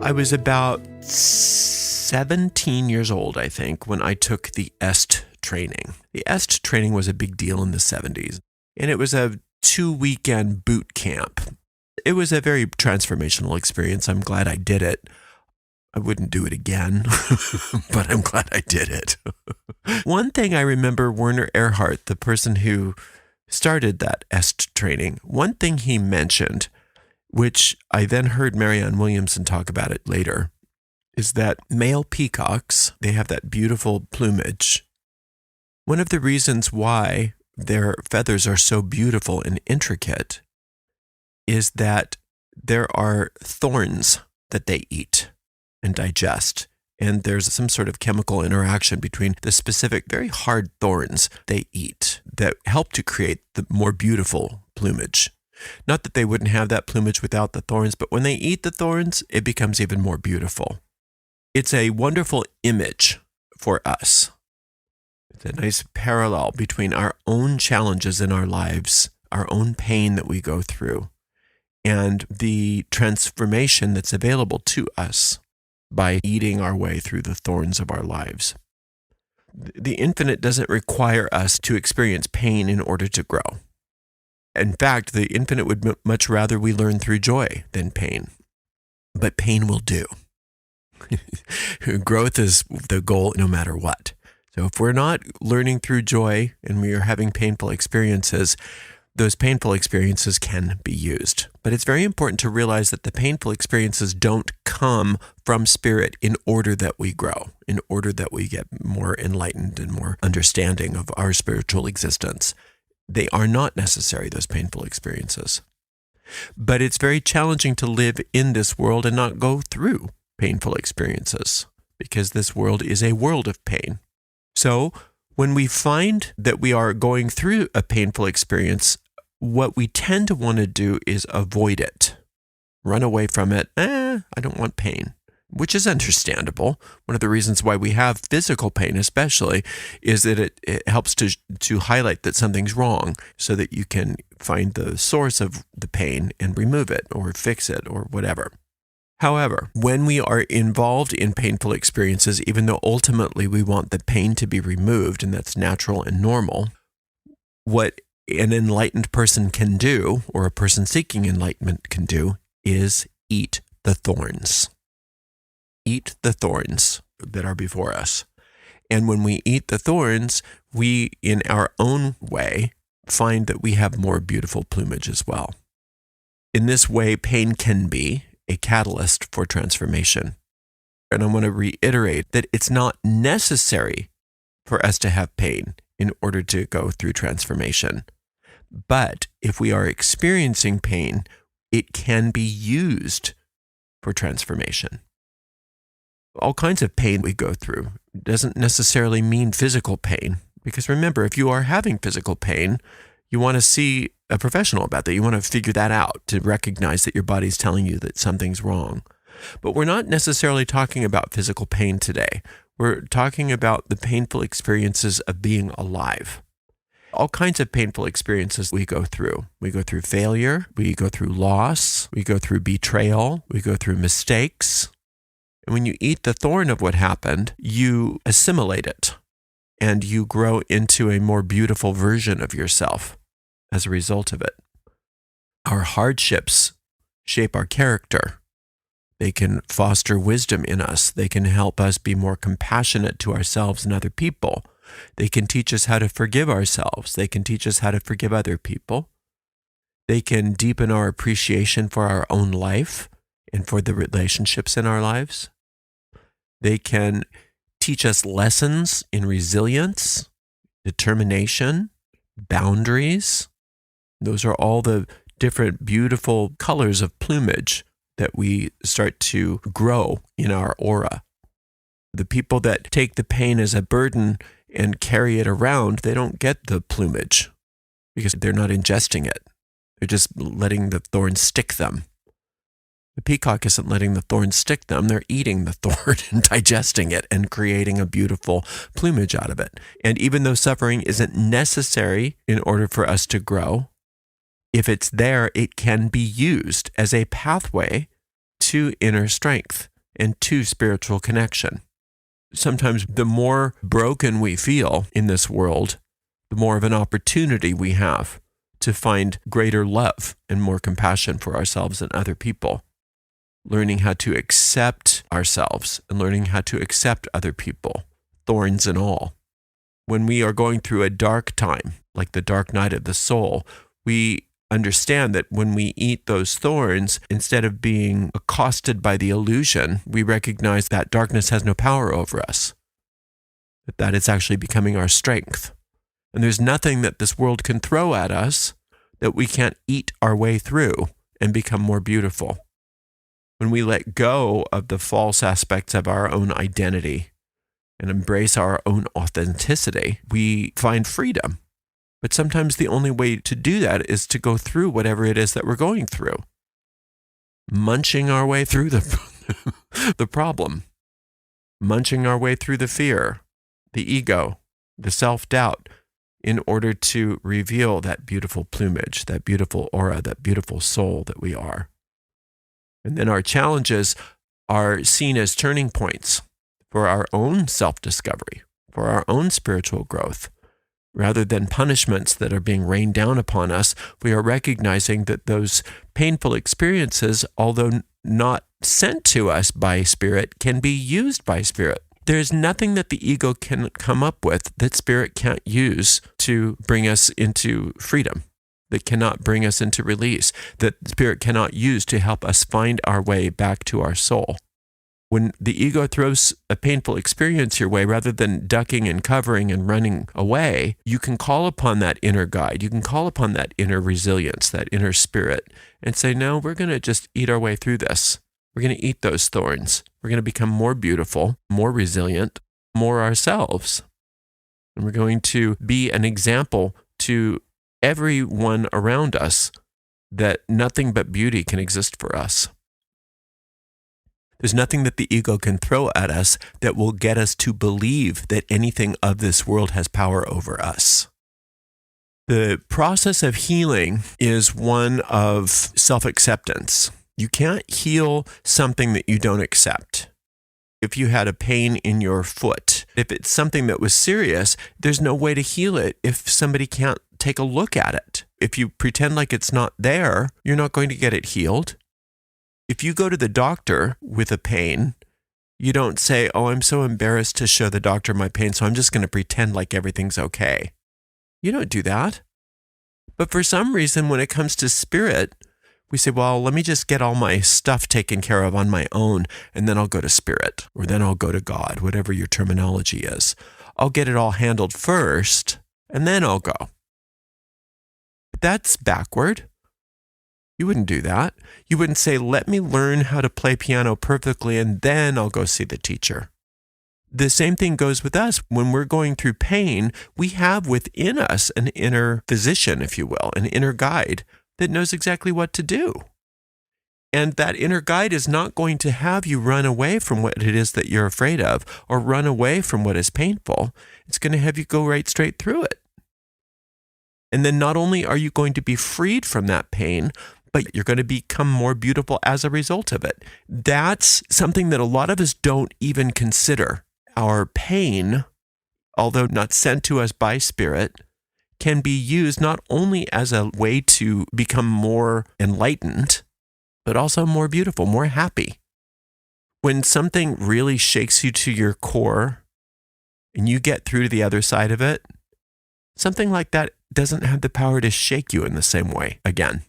I was about 17 years old, I think, when I took the EST training. The EST training was a big deal in the 70s, and it was a 2-weekend boot camp. It was a very transformational experience. I'm glad I did it. I wouldn't do it again, but I'm glad I did it. One thing I remember, Werner Erhard, the person who started that EST training, one thing he mentioned, which I then heard Marianne Williamson talk about it later, is that male peacocks, they have that beautiful plumage. One of the reasons why their feathers are so beautiful and intricate is that there are thorns that they eat and digest. And there's some sort of chemical interaction between the specific, very hard thorns they eat that help to create the more beautiful plumage. Not that they wouldn't have that plumage without the thorns, but when they eat the thorns, it becomes even more beautiful. It's a wonderful image for us. It's a nice parallel between our own challenges in our lives, our own pain that we go through, and the transformation that's available to us by eating our way through the thorns of our lives. The infinite doesn't require us to experience pain in order to grow. In fact, the infinite would much rather we learn through joy than pain. But pain will do. Growth is the goal no matter what. So if we're not learning through joy and we are having painful experiences, those painful experiences can be used. But it's very important to realize that the painful experiences don't come from spirit in order that we grow, in order that we get more enlightened and more understanding of our spiritual existence. They are not necessary, those painful experiences. But it's very challenging to live in this world and not go through painful experiences, because this world is a world of pain. So when we find that we are going through a painful experience, what we tend to want to do is avoid it, run away from it. I don't want pain, which is understandable. One of the reasons why we have physical pain especially is that it helps to highlight that something's wrong so that you can find the source of the pain and remove it or fix it or whatever. However, when we are involved in painful experiences, even though ultimately we want the pain to be removed, and that's natural and normal, what an enlightened person can do, or a person seeking enlightenment can do, is eat the thorns. Eat the thorns that are before us. And when we eat the thorns, we, in our own way, find that we have more beautiful plumage as well. In this way, pain can be a catalyst for transformation. And I want to reiterate that it's not necessary for us to have pain in order to go through transformation. But if we are experiencing pain, it can be used for transformation. All kinds of pain we go through doesn't necessarily mean physical pain. Because remember, if you are having physical pain, you want to see a professional about that. You want to figure that out, to recognize that your body's telling you that something's wrong. But we're not necessarily talking about physical pain today. We're talking about the painful experiences of being alive. All kinds of painful experiences we go through. We go through failure, we go through loss, we go through betrayal, we go through mistakes. And when you eat the thorn of what happened, you assimilate it and you grow into a more beautiful version of yourself as a result of it. Our hardships shape our character. They can foster wisdom in us. They can help us be more compassionate to ourselves and other people. They can teach us how to forgive ourselves. They can teach us how to forgive other people. They can deepen our appreciation for our own life and for the relationships in our lives. They can teach us lessons in resilience, determination, boundaries. Those are all the different beautiful colors of plumage that we start to grow in our aura. The people that take the pain as a burden and carry it around, they don't get the plumage because they're not ingesting it. They're just letting the thorn stick them. The peacock isn't letting the thorn stick them. They're eating the thorn and digesting it and creating a beautiful plumage out of it. And even though suffering isn't necessary in order for us to grow, if it's there, it can be used as a pathway to inner strength, and 2, spiritual connection. Sometimes the more broken we feel in this world, the more of an opportunity we have to find greater love and more compassion for ourselves and other people. Learning how to accept ourselves and learning how to accept other people, thorns and all. When we are going through a dark time, like the dark night of the soul, we understand that when we eat those thorns, instead of being accosted by the illusion, we recognize that darkness has no power over us, that it's actually becoming our strength. And there's nothing that this world can throw at us that we can't eat our way through and become more beautiful. When we let go of the false aspects of our own identity and embrace our own authenticity, we find freedom. But sometimes the only way to do that is to go through whatever it is that we're going through, munching our way through the problem, munching our way through the fear, the ego, the self-doubt, in order to reveal that beautiful plumage, that beautiful aura, that beautiful soul that we are. And then our challenges are seen as turning points for our own self-discovery, for our own spiritual growth. Rather than punishments that are being rained down upon us, we are recognizing that those painful experiences, although not sent to us by Spirit, can be used by Spirit. There's nothing that the ego can come up with that Spirit can't use to bring us into freedom, that cannot bring us into release, that Spirit cannot use to help us find our way back to our soul. When the ego throws a painful experience your way, rather than ducking and covering and running away, you can call upon that inner guide. You can call upon that inner resilience, that inner spirit, and say, no, we're going to just eat our way through this. We're going to eat those thorns. We're going to become more beautiful, more resilient, more ourselves. And we're going to be an example to everyone around us that nothing but beauty can exist for us. There's nothing that the ego can throw at us that will get us to believe that anything of this world has power over us. The process of healing is one of self-acceptance. You can't heal something that you don't accept. If you had a pain in your foot, if it's something that was serious, there's no way to heal it if somebody can't take a look at it. If you pretend like it's not there, you're not going to get it healed. If you go to the doctor with a pain, you don't say, oh, I'm so embarrassed to show the doctor my pain, so I'm just going to pretend like everything's okay. You don't do that. But for some reason, when it comes to Spirit, we say, well, let me just get all my stuff taken care of on my own, and then I'll go to Spirit, or then I'll go to God, whatever your terminology is. I'll get it all handled first, and then I'll go. But that's backward. You wouldn't do that. You wouldn't say, let me learn how to play piano perfectly, and then I'll go see the teacher. The same thing goes with us. When we're going through pain, we have within us an inner physician, if you will, an inner guide that knows exactly what to do. And that inner guide is not going to have you run away from what it is that you're afraid of or run away from what is painful. It's going to have you go right straight through it. And then not only are you going to be freed from that pain, but you're going to become more beautiful as a result of it. That's something that a lot of us don't even consider. Our pain, although not sent to us by Spirit, can be used not only as a way to become more enlightened, but also more beautiful, more happy. When something really shakes you to your core and you get through to the other side of it, something like that doesn't have the power to shake you in the same way again.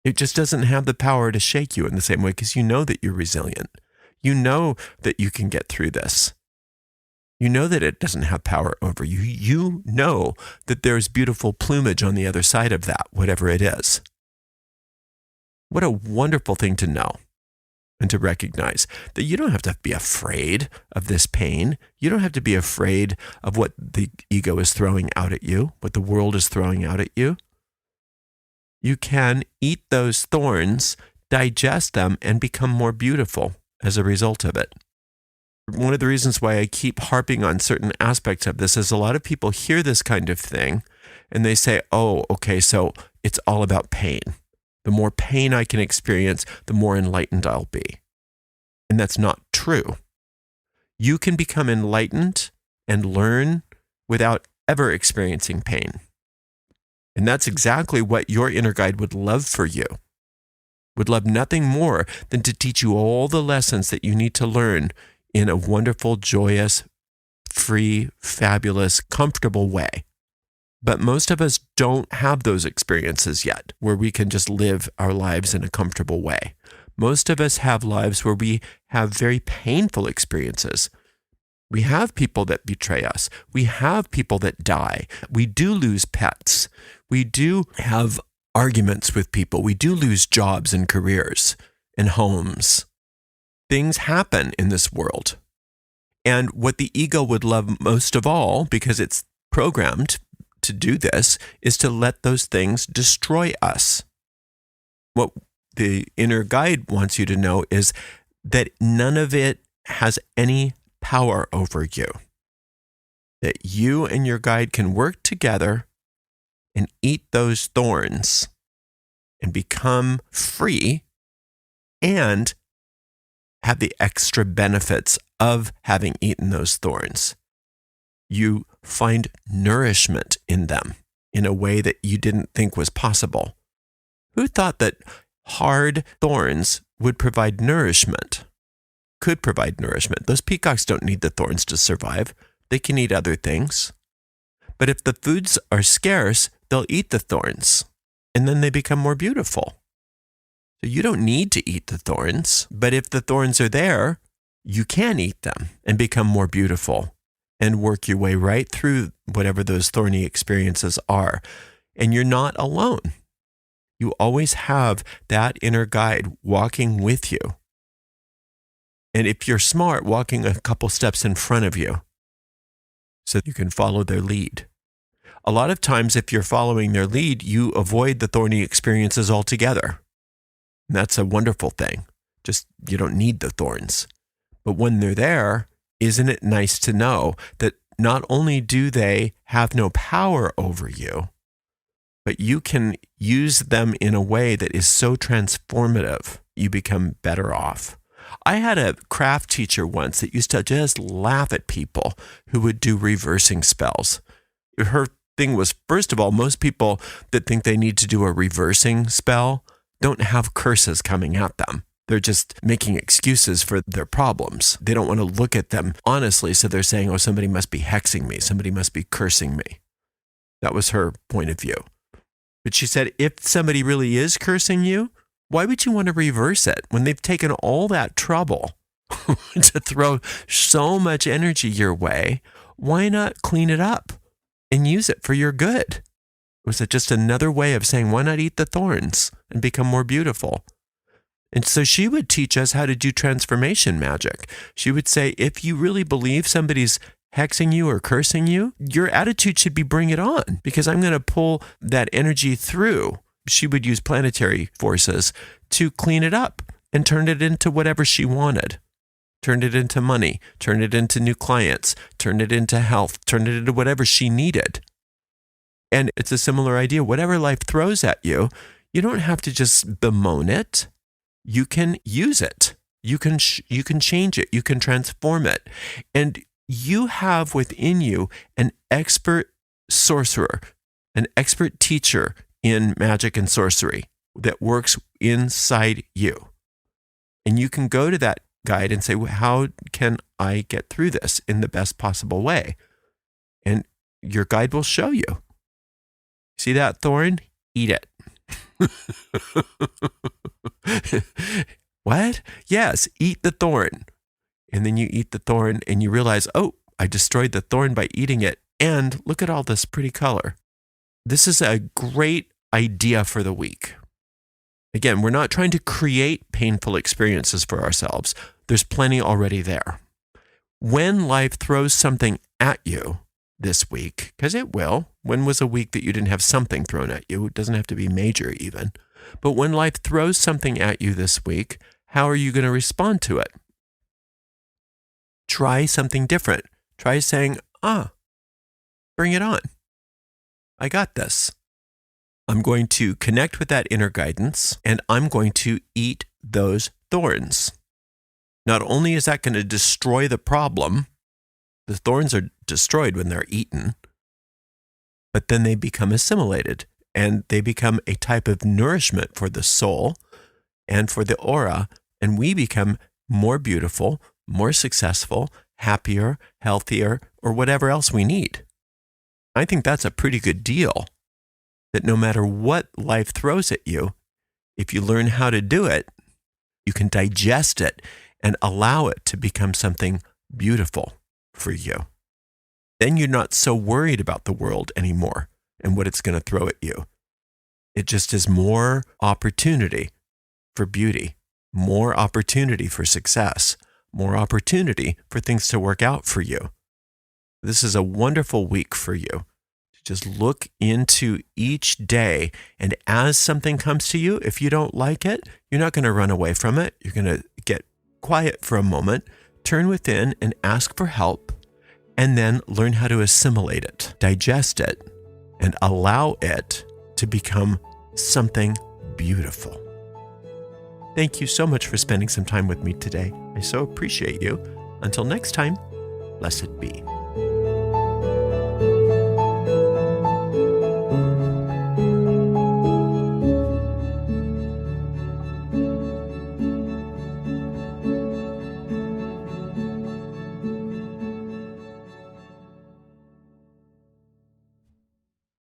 It just doesn't have the power to shake you in the same way because you know that you're resilient. You know that you can get through this. You know that it doesn't have power over you. You know that there's beautiful plumage on the other side of that, whatever it is. What a wonderful thing to know and to recognize that you don't have to be afraid of this pain. You don't have to be afraid of what the ego is throwing out at you, what the world is throwing out at you. You can eat those thorns, digest them, and become more beautiful as a result of it. One of the reasons why I keep harping on certain aspects of this is a lot of people hear this kind of thing and they say, oh, okay, so it's all about pain. The more pain I can experience, the more enlightened I'll be. And that's not true. You can become enlightened and learn without ever experiencing pain. And that's exactly what your inner guide would love for you. Would love nothing more than to teach you all the lessons that you need to learn in a wonderful, joyous, free, fabulous, comfortable way. But most of us don't have those experiences yet, where we can just live our lives in a comfortable way. Most of us have lives where we have very painful experiences. We have people that betray us. We have people that die. We do lose pets. We do have arguments with people. We do lose jobs and careers and homes. Things happen in this world. And what the ego would love most of all, because it's programmed to do this, is to let those things destroy us. What the inner guide wants you to know is that none of it has any power over you. That you and your guide can work together and eat those thorns and become free and have the extra benefits of having eaten those thorns. You find nourishment in them in a way that you didn't think was possible. Who thought that hard thorns would provide nourishment? Could provide nourishment. Those peacocks don't need the thorns to survive. They can eat other things. But if the foods are scarce, they'll eat the thorns, and then they become more beautiful. So you don't need to eat the thorns, but if the thorns are there, you can eat them and become more beautiful and work your way right through whatever those thorny experiences are. And you're not alone. You always have that inner guide walking with you. And if you're smart, walking a couple steps in front of you so you can follow their lead. A lot of times, if you're following their lead, you avoid the thorny experiences altogether. And that's a wonderful thing. Just, you don't need the thorns. But when they're there, isn't it nice to know that not only do they have no power over you, but you can use them in a way that is so transformative, you become better off. I had a craft teacher once that used to just laugh at people who would do reversing spells. Her thing was, first of all, most people that think they need to do a reversing spell don't have curses coming at them. They're just making excuses for their problems. They don't want to look at them honestly, so they're saying, oh, somebody must be hexing me. Somebody must be cursing me. That was her point of view. But she said, if somebody really is cursing you, why would you want to reverse it when they've taken all that trouble to throw so much energy your way? Why not clean it up and use it for your good? Was it just another way of saying, why not eat the thorns and become more beautiful? And so she would teach us how to do transformation magic. She would say, if you really believe somebody's hexing you or cursing you, your attitude should be bring it on, because I'm going to pull that energy through. She would use planetary forces to clean it up and turn it into whatever she wanted. Turn it into money, turn it into new clients, turn it into health, turn it into whatever she needed. And it's a similar idea. Whatever life throws at you, you don't have to just bemoan it. You can use it. You can change it. You can transform it. And you have within you an expert sorcerer, an expert teacher in magic and sorcery that works inside you. And you can go to that guide and say, well, how can I get through this in the best possible way? And your guide will show you. See that thorn? Eat it. What? Yes, eat the thorn. And then you eat the thorn and you realize, oh, I destroyed the thorn by eating it. And look at all this pretty color. This is a great idea for the week. Again, we're not trying to create painful experiences for ourselves. There's plenty already there. When life throws something at you this week, because it will. When was a week that you didn't have something thrown at you? It doesn't have to be major even. But when life throws something at you this week, how are you going to respond to it? Try something different. Try saying, bring it on. I got this. I'm going to connect with that inner guidance, and I'm going to eat those thorns. not only is that going to destroy the problem, the thorns are destroyed when they're eaten, but then they become assimilated and they become a type of nourishment for the soul and for the aura, and we become more beautiful, more successful, happier, healthier, or whatever else we need. I think that's a pretty good deal, that no matter what life throws at you, if you learn how to do it, you can digest it and allow it to become something beautiful for you. Then you're not so worried about the world anymore and what it's going to throw at you. It just is more opportunity for beauty, more opportunity for success, more opportunity for things to work out for you. This is a wonderful week for you to just look into each day, and as something comes to you, if you don't like it, you're not going to run away from it. You're going to get quiet for a moment, turn within and ask for help, and then learn how to assimilate it, digest it, and allow it to become something beautiful. Thank you so much for spending some time with me today. I so appreciate you. Until next time, blessed be.